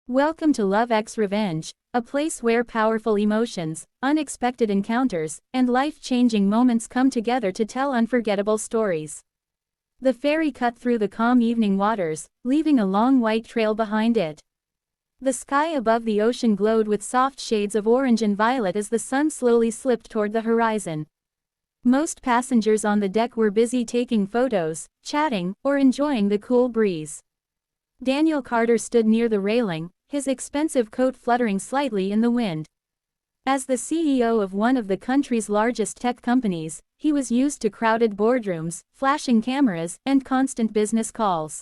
Welcome to Love X Revenge, a place where powerful emotions, unexpected encounters, and life-changing moments come together to tell unforgettable stories. The ferry cut through the calm evening waters, leaving a long white trail behind it. The sky above the ocean glowed with soft shades of orange and violet as the sun slowly slipped toward the horizon. Most passengers on the deck were busy taking photos, chatting, or enjoying the cool breeze. Daniel Carter stood near the railing, his expensive coat fluttering slightly in the wind. As the CEO of one of the country's largest tech companies, he was used to crowded boardrooms, flashing cameras, and constant business calls.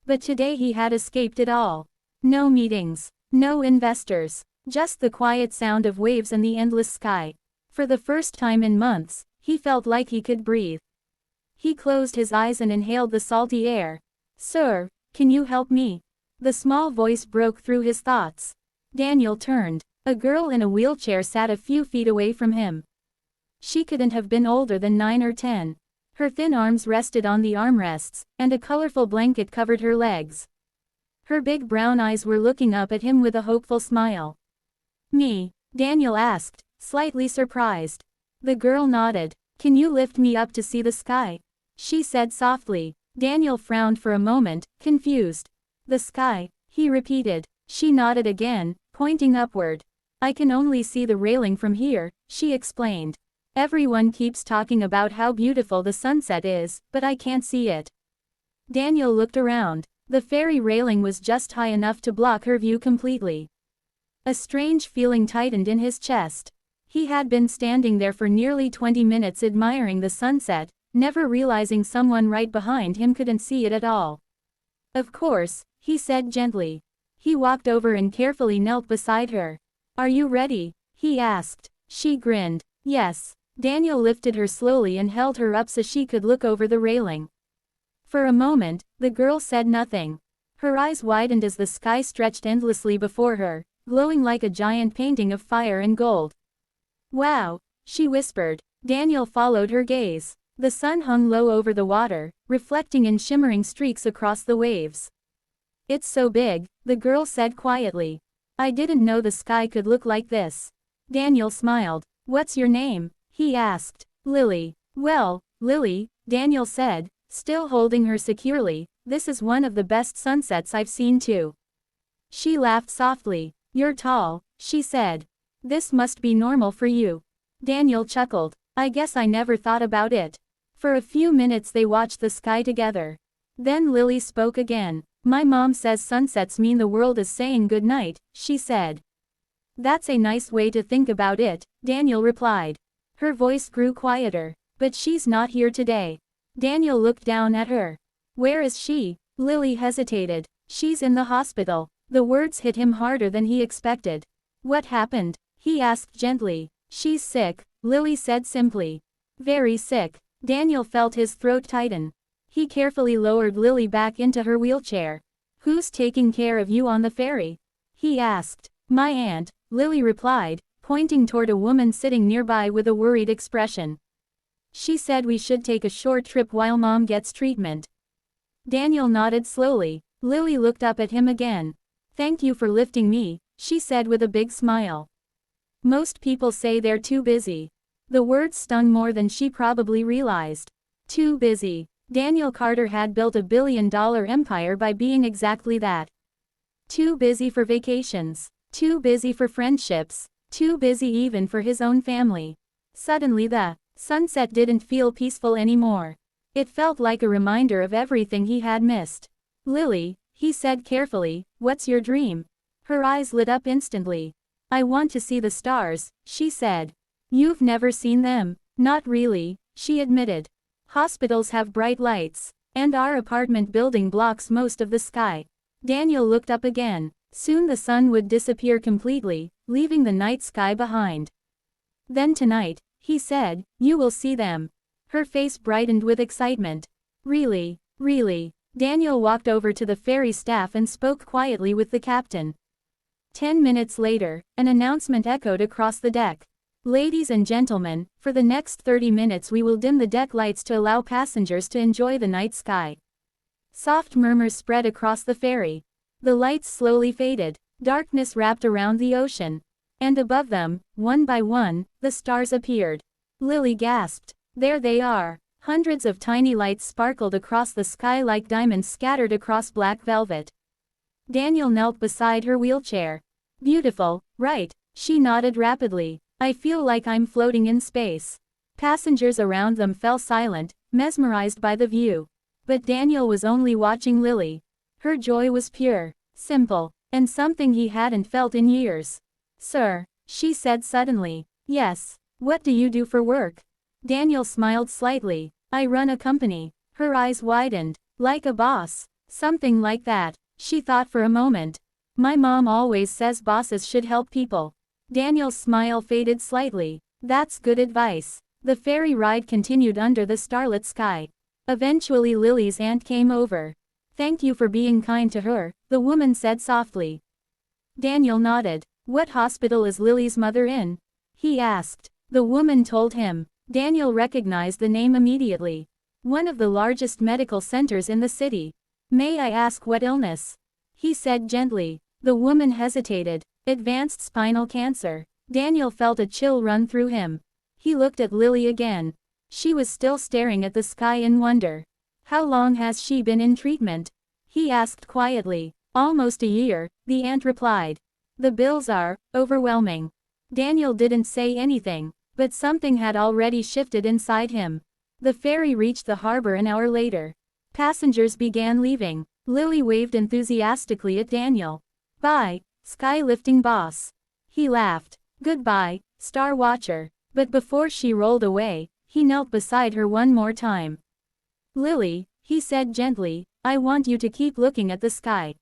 But today he had escaped it all. No meetings, no investors, just the quiet sound of waves and the endless sky. For the first time in months, he felt like he could breathe. He closed his eyes and inhaled the salty air. "Sir, can you help me?" The small voice broke through his thoughts. Daniel turned. A girl in a wheelchair sat a few feet away from him. She couldn't have been older than 9 or 10. Her thin arms rested on the armrests, and a colorful blanket covered her legs. Her big brown eyes were looking up at him with a hopeful smile. "Me?" Daniel asked, slightly surprised. The girl nodded. "Can you lift me up to see the sky?" she said softly. Daniel frowned for a moment, confused. "The sky," he repeated. She nodded again, pointing upward. "I can only see the railing from here," she explained. "Everyone keeps talking about how beautiful the sunset is, but I can't see it." Daniel looked around. The ferry railing was just high enough to block her view completely. A strange feeling tightened in his chest. He had been standing there for nearly 20 minutes admiring the sunset, never realizing someone right behind him couldn't see it at all. "Of course," he said gently. He walked over and carefully knelt beside her. "Are you ready?" he asked. She grinned. "Yes." Daniel lifted her slowly and held her up so she could look over the railing. For a moment, the girl said nothing. Her eyes widened as the sky stretched endlessly before her, glowing like a giant painting of fire and gold. "Wow," she whispered. Daniel followed her gaze. The sun hung low over the water, reflecting in shimmering streaks across the waves. "It's so big," the girl said quietly. "I didn't know the sky could look like this." Daniel smiled. "What's your name?" he asked. "Lily." "Well, Lily," Daniel said, still holding her securely, "this is one of the best sunsets I've seen too." She laughed softly. "You're tall," she said. "This must be normal for you." Daniel chuckled. "I guess I never thought about it." For a few minutes they watched the sky together. Then Lily spoke again. "My mom says sunsets mean the world is saying good night," she said. "That's a nice way to think about it," Daniel replied. Her voice grew quieter. "But she's not here today." Daniel looked down at her. "Where is she?" Lily hesitated. "She's in the hospital." The words hit him harder than he expected. "What happened?" he asked gently. "She's sick," Lily said simply. "Very sick." Daniel felt his throat tighten. He carefully lowered Lily back into her wheelchair. "Who's taking care of you on the ferry?" he asked. "My aunt," Lily replied, pointing toward a woman sitting nearby with a worried expression. "She said we should take a short trip while Mom gets treatment." Daniel nodded slowly. Lily looked up at him again. "Thank you for lifting me," she said with a big smile. "Most people say they're too busy." The words stung more than she probably realized. Too busy. Daniel Carter had built a billion-dollar empire by being exactly that. Too busy for vacations. Too busy for friendships. Too busy even for his own family. Suddenly the sunset didn't feel peaceful anymore. It felt like a reminder of everything he had missed. "Lily," he said carefully, "what's your dream?" Her eyes lit up instantly. "I want to see the stars," she said. "You've never seen them?" "Not really," she admitted. "Hospitals have bright lights. And our apartment building blocks most of the sky." Daniel looked up again. Soon the sun would disappear completely, leaving the night sky behind. "Then tonight," he said, "you will see them." Her face brightened with excitement. "Really? Really?" Daniel walked over to the ferry staff and spoke quietly with the captain. 10 minutes later, an announcement echoed across the deck. "Ladies and gentlemen, for the next 30 minutes we will dim the deck lights to allow passengers to enjoy the night sky." Soft murmurs spread across the ferry. The lights slowly faded. Darkness wrapped around the ocean. And above them, one by one, the stars appeared. Lily gasped. There they are. Hundreds of tiny lights sparkled across the sky like diamonds scattered across black velvet. Daniel knelt beside her wheelchair. Beautiful, right? She nodded rapidly. I feel like I'm floating in space. Passengers around them fell silent, mesmerized by the view. But Daniel was only watching Lily. Her joy was pure, simple, and something he hadn't felt in years. Sir, she said suddenly. Yes. What do you do for work? Daniel smiled slightly. I run a company. Her eyes widened. Like a boss. Something like that. She thought for a moment. My mom always says bosses should help people. Daniel's smile faded slightly. That's good advice. The ferry ride continued under the starlit sky. Eventually Lily's aunt came over. Thank you for being kind to her, the woman said softly. Daniel nodded. What hospital is Lily's mother in? He asked. The woman told him. Daniel recognized the name immediately. One of the largest medical centers in the city. May I ask what illness? He said gently. The woman hesitated. Advanced spinal cancer. Daniel felt a chill run through him. He looked at Lily again. She was still staring at the sky in wonder. How long has she been in treatment? He asked quietly. Almost a year, the aunt replied. The bills are overwhelming. Daniel didn't say anything, but something had already shifted inside him. The ferry reached the harbor an hour later. Passengers began leaving. Lily waved enthusiastically at Daniel. Bye, sky-lifting boss. He laughed. Goodbye, star watcher. But before she rolled away, he knelt beside her one more time. Lily, he said gently, I want you to keep looking at the sky.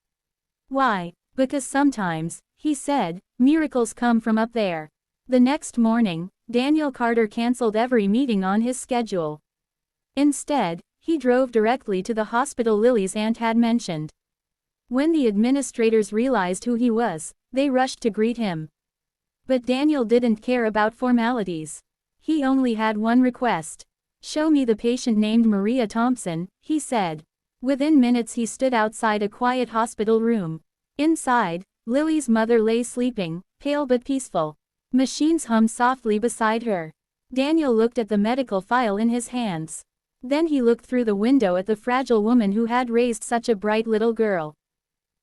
Why? Because sometimes, he said, miracles come from up there. The next morning, Daniel Carter canceled every meeting on his schedule. Instead, he drove directly to the hospital Lily's aunt had mentioned. When the administrators realized who he was, they rushed to greet him. But Daniel didn't care about formalities. He only had one request. Show me the patient named Maria Thompson, he said. Within minutes he stood outside a quiet hospital room. Inside, Lily's mother lay sleeping, pale but peaceful. Machines hummed softly beside her. Daniel looked at the medical file in his hands. Then he looked through the window at the fragile woman who had raised such a bright little girl.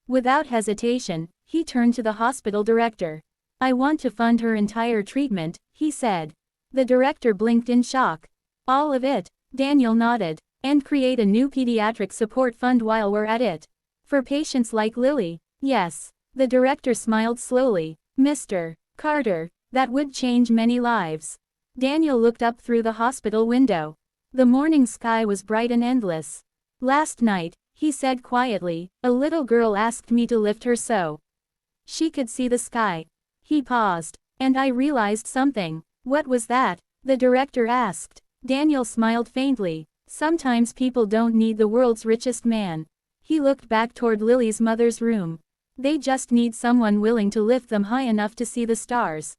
Without hesitation, he turned to the hospital director. I want to fund her entire treatment, he said. The director blinked in shock. All of it, Daniel nodded. And create a new pediatric support fund while we're at it. For patients like Lily, yes. The director smiled slowly. Mr. Carter, that would change many lives. Daniel looked up through the hospital window. The morning sky was bright and endless. Last night, he said quietly, a little girl asked me to lift her so she could see the sky. He paused. And I realized something. What was that? The director asked. Daniel smiled faintly. Sometimes people don't need the world's richest man. He looked back toward Lily's mother's room. They just need someone willing to lift them high enough to see the stars.